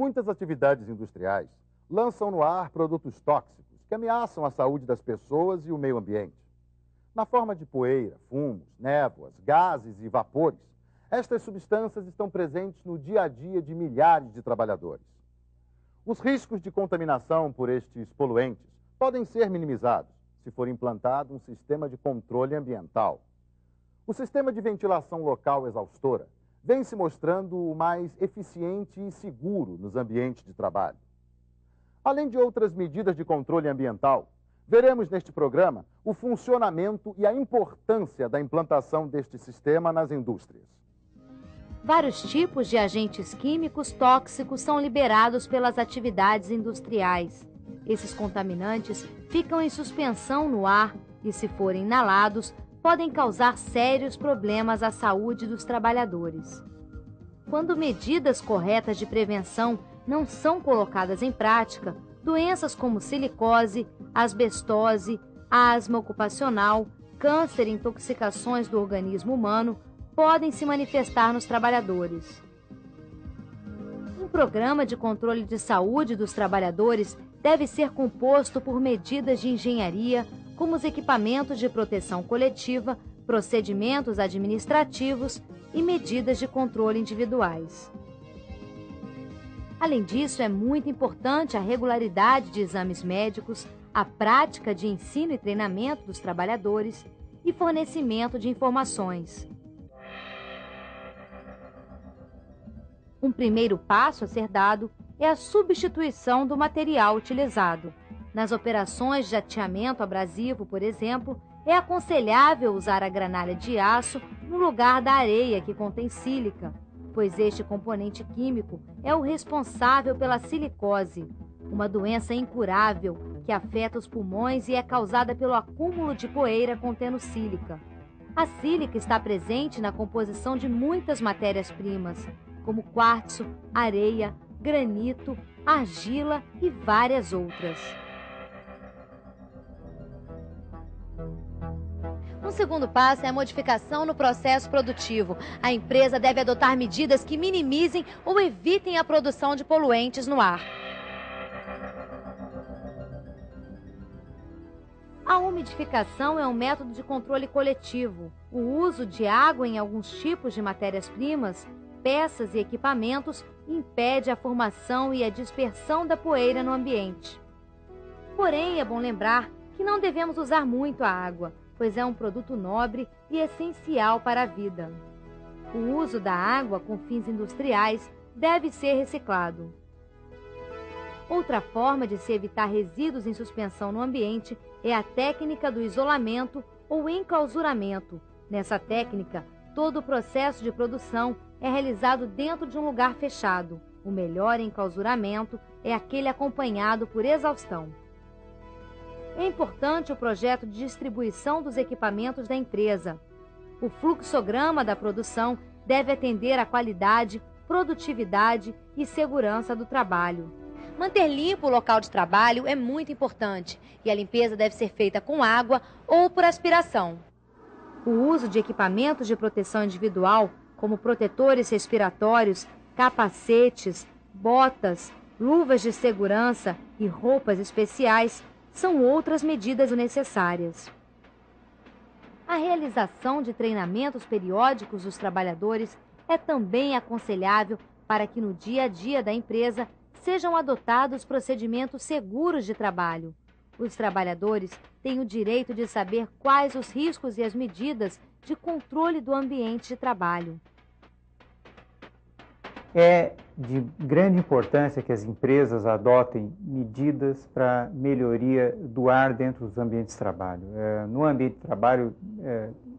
Muitas atividades industriais lançam no ar produtos tóxicos que ameaçam a saúde das pessoas e o meio ambiente. Na forma de poeira, fumos, névoas, gases e vapores, estas substâncias estão presentes no dia a dia de milhares de trabalhadores. Os riscos de contaminação por estes poluentes podem ser minimizados se for implantado um sistema de controle ambiental. O sistema de ventilação local exaustora vem se mostrando o mais eficiente e seguro nos ambientes de trabalho. Além de outras medidas de controle ambiental, veremos neste programa o funcionamento e a importância da implantação deste sistema nas indústrias. Vários tipos de agentes químicos tóxicos são liberados pelas atividades industriais. Esses contaminantes ficam em suspensão no ar e, se forem inalados, podem causar sérios problemas à saúde dos trabalhadores. Quando medidas corretas de prevenção não são colocadas em prática, doenças como silicose, asbestose, asma ocupacional, câncer e intoxicações do organismo humano podem se manifestar nos trabalhadores. Um programa de controle de saúde dos trabalhadores deve ser composto por medidas de engenharia, como os equipamentos de proteção coletiva, procedimentos administrativos e medidas de controle individuais. Além disso, é muito importante a regularidade de exames médicos, a prática de ensino e treinamento dos trabalhadores e fornecimento de informações. Um primeiro passo a ser dado é a substituição do material utilizado. Nas operações de jateamento abrasivo, por exemplo, é aconselhável usar a granalha de aço no lugar da areia que contém sílica, pois este componente químico é o responsável pela silicose, uma doença incurável que afeta os pulmões e é causada pelo acúmulo de poeira contendo sílica. A sílica está presente na composição de muitas matérias-primas, como quartzo, areia, granito, argila e várias outras. Um segundo passo é a modificação no processo produtivo. A empresa deve adotar medidas que minimizem ou evitem a produção de poluentes no ar. A umidificação é um método de controle coletivo. O uso de água em alguns tipos de matérias-primas, peças e equipamentos impede a formação e a dispersão da poeira no ambiente. Porém, é bom lembrar que não devemos usar muito a água, pois é um produto nobre e essencial para a vida. O uso da água com fins industriais deve ser reciclado. Outra forma de se evitar resíduos em suspensão no ambiente é a técnica do isolamento ou enclausuramento. Nessa técnica, todo o processo de produção é realizado dentro de um lugar fechado. O melhor enclausuramento é aquele acompanhado por exaustão. É importante o projeto de distribuição dos equipamentos da empresa. O fluxograma da produção deve atender à qualidade, produtividade e segurança do trabalho. Manter limpo o local de trabalho é muito importante e a limpeza deve ser feita com água ou por aspiração. O uso de equipamentos de proteção individual, como protetores respiratórios, capacetes, botas, luvas de segurança e roupas especiais, são outras medidas necessárias. A realização de treinamentos periódicos dos trabalhadores é também aconselhável para que no dia a dia da empresa sejam adotados procedimentos seguros de trabalho. Os trabalhadores têm o direito de saber quais os riscos e as medidas de controle do ambiente de trabalho. É de grande importância que as empresas adotem medidas para melhoria do ar dentro dos ambientes de trabalho. No ambiente de trabalho,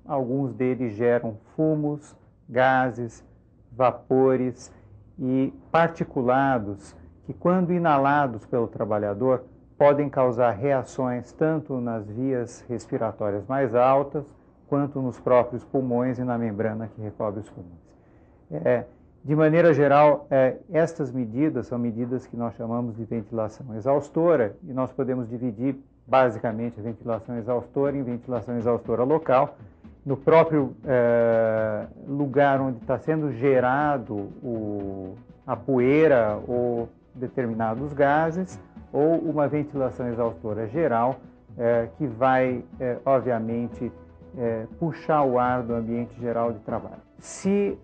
alguns deles geram fumos, gases, vapores e particulados que, quando inalados pelo trabalhador, podem causar reações tanto nas vias respiratórias mais altas, quanto nos próprios pulmões e na membrana que recobre os pulmões. De maneira geral, estas medidas são medidas que nós chamamos de ventilação exaustora, e nós podemos dividir basicamente a ventilação exaustora em ventilação exaustora local. No próprio lugar lugar onde está sendo gerado a poeira ou determinados gases, ou uma ventilação exaustora geral, que vai, obviamente, puxar o ar do ambiente geral de trabalho. Se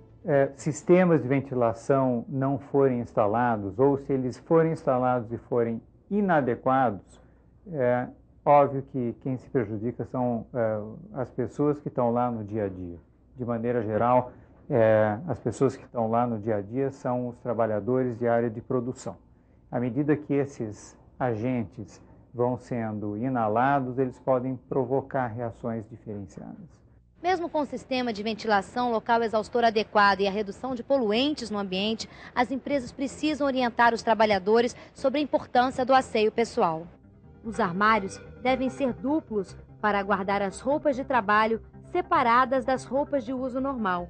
sistemas de ventilação não forem instalados, ou se eles forem instalados e forem inadequados, óbvio que quem se prejudica são as pessoas que estão lá no dia a dia. De maneira geral, as pessoas que estão lá no dia a dia são os trabalhadores de área de produção. À medida que esses agentes vão sendo inalados, eles podem provocar reações diferenciadas. Mesmo com o sistema de ventilação local exaustor adequado e a redução de poluentes no ambiente, as empresas precisam orientar os trabalhadores sobre a importância do asseio pessoal. Os armários devem ser duplos para guardar as roupas de trabalho separadas das roupas de uso normal.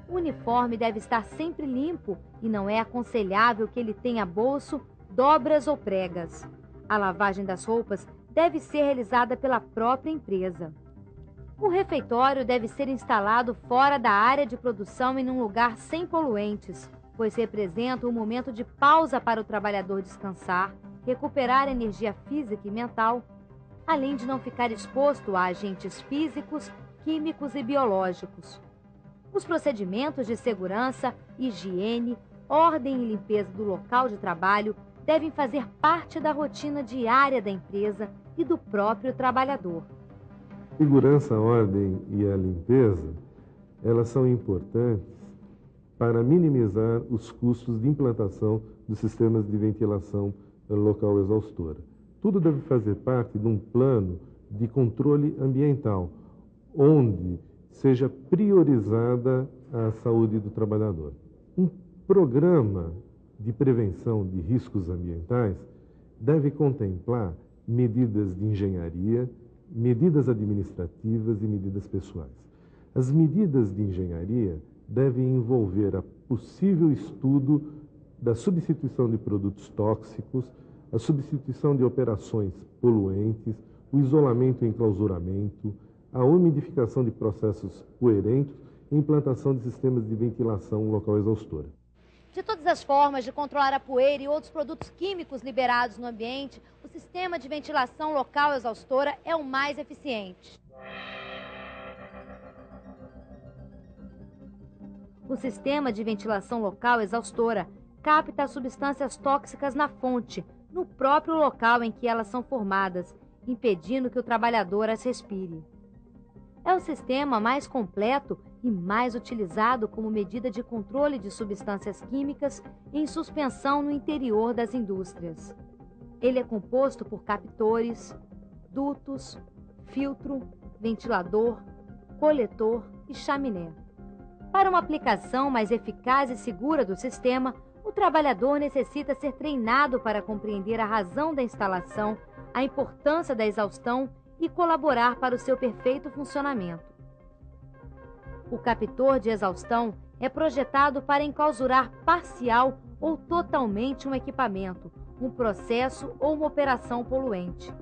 O uniforme deve estar sempre limpo e não é aconselhável que ele tenha bolso, dobras ou pregas. A lavagem das roupas deve ser realizada pela própria empresa. O refeitório deve ser instalado fora da área de produção e num lugar sem poluentes, pois representa um momento de pausa para o trabalhador descansar, recuperar energia física e mental, além de não ficar exposto a agentes físicos, químicos e biológicos. Os procedimentos de segurança, higiene, ordem e limpeza do local de trabalho devem fazer parte da rotina diária da empresa e do próprio trabalhador. Segurança, a ordem e a limpeza, elas são importantes para minimizar os custos de implantação dos sistemas de ventilação local exaustora. Tudo deve fazer parte de um plano de controle ambiental, onde seja priorizada a saúde do trabalhador. Um programa de prevenção de riscos ambientais deve contemplar medidas de engenharia, medidas administrativas e medidas pessoais. As medidas de engenharia devem envolver a possível estudo da substituição de produtos tóxicos, a substituição de operações poluentes, o isolamento e enclausuramento, a umidificação de processos poeirentos e implantação de sistemas de ventilação local exaustora. De todas as formas de controlar a poeira e outros produtos químicos liberados no ambiente, o sistema de ventilação local exaustora é o mais eficiente. O sistema de ventilação local exaustora capta as substâncias tóxicas na fonte, no próprio local em que elas são formadas, impedindo que o trabalhador as respire. É o sistema mais completo e mais utilizado como medida de controle de substâncias químicas em suspensão no interior das indústrias. Ele é composto por captores, dutos, filtro, ventilador, coletor e chaminé. Para uma aplicação mais eficaz e segura do sistema, o trabalhador necessita ser treinado para compreender a razão da instalação, a importância da exaustão e colaborar para o seu perfeito funcionamento. O captor de exaustão é projetado para enclausurar parcial ou totalmente um equipamento, um processo ou uma operação poluente.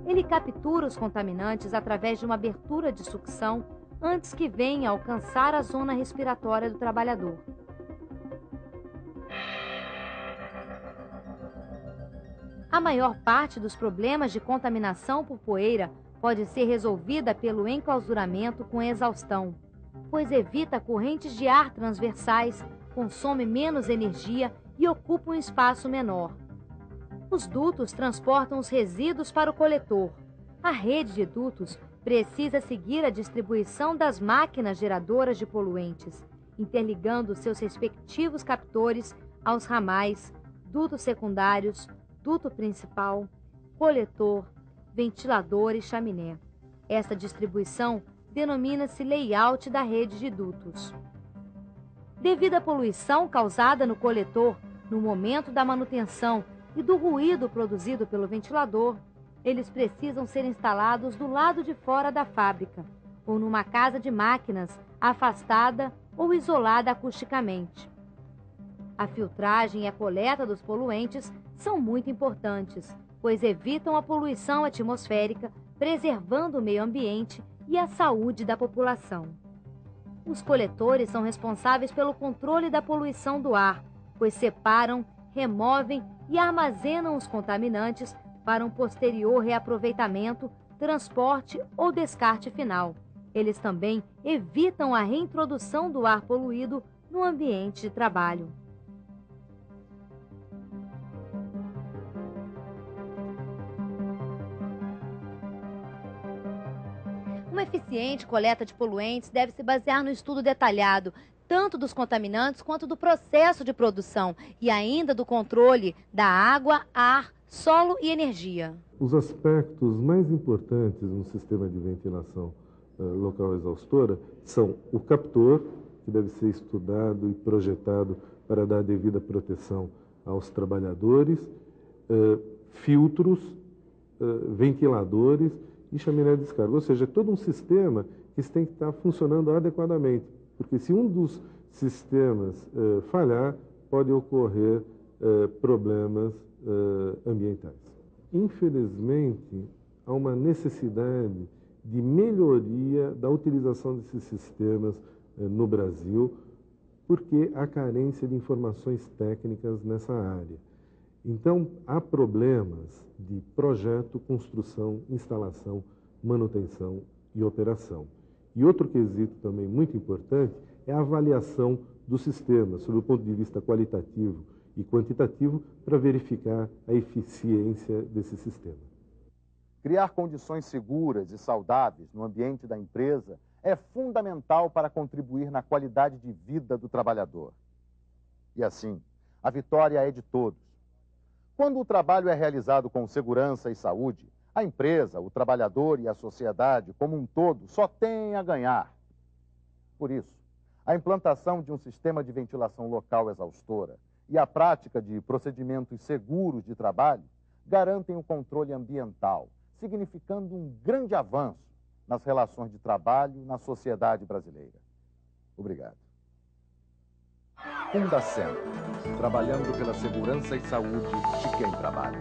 Ele captura os contaminantes através de uma abertura de sucção antes que venha alcançar a zona respiratória do trabalhador. A maior parte dos problemas de contaminação por poeira pode ser resolvida pelo enclausuramento com exaustão, pois evita correntes de ar transversais, consome menos energia e ocupa um espaço menor. Os dutos transportam os resíduos para o coletor. A rede de dutos precisa seguir a distribuição das máquinas geradoras de poluentes, interligando seus respectivos captores aos ramais, dutos secundários, duto principal, coletor, ventilador e chaminé. Essa distribuição denomina-se layout da rede de dutos. Devido à poluição causada no coletor no momento da manutenção e do ruído produzido pelo ventilador, eles precisam ser instalados do lado de fora da fábrica ou numa casa de máquinas afastada ou isolada acusticamente. A filtragem e a coleta dos poluentes são muito importantes, pois evitam a poluição atmosférica, preservando o meio ambiente e a saúde da população. Os coletores são responsáveis pelo controle da poluição do ar, pois separam, removem e armazenam os contaminantes para um posterior reaproveitamento, transporte ou descarte final. Eles também evitam a reintrodução do ar poluído no ambiente de trabalho. Uma eficiente coleta de poluentes deve se basear no estudo detalhado, tanto dos contaminantes quanto do processo de produção e ainda do controle da água, ar, solo e energia. Os aspectos mais importantes no sistema de ventilação local exaustora são o captor, que deve ser estudado e projetado para dar devida proteção aos trabalhadores, filtros, ventiladores e chaminé de descarga. Ou seja, é todo um sistema que tem que estar funcionando adequadamente, porque se um dos sistemas falhar, pode ocorrer problemas ambientais. Infelizmente, há uma necessidade de melhoria da utilização desses sistemas no Brasil, porque há carência de informações técnicas nessa área. Então, há problemas de projeto, construção, instalação, manutenção e operação. E outro quesito também muito importante é a avaliação do sistema, sob o ponto de vista qualitativo e quantitativo, para verificar a eficiência desse sistema. Criar condições seguras e saudáveis no ambiente da empresa é fundamental para contribuir na qualidade de vida do trabalhador. E assim, a vitória é de todos. Quando o trabalho é realizado com segurança e saúde, a empresa, o trabalhador e a sociedade como um todo só têm a ganhar. Por isso, a implantação de um sistema de ventilação local exaustora e a prática de procedimentos seguros de trabalho garantem o controle ambiental, significando um grande avanço nas relações de trabalho na sociedade brasileira. Obrigado. Fundacentro, trabalhando pela segurança e saúde de quem trabalha.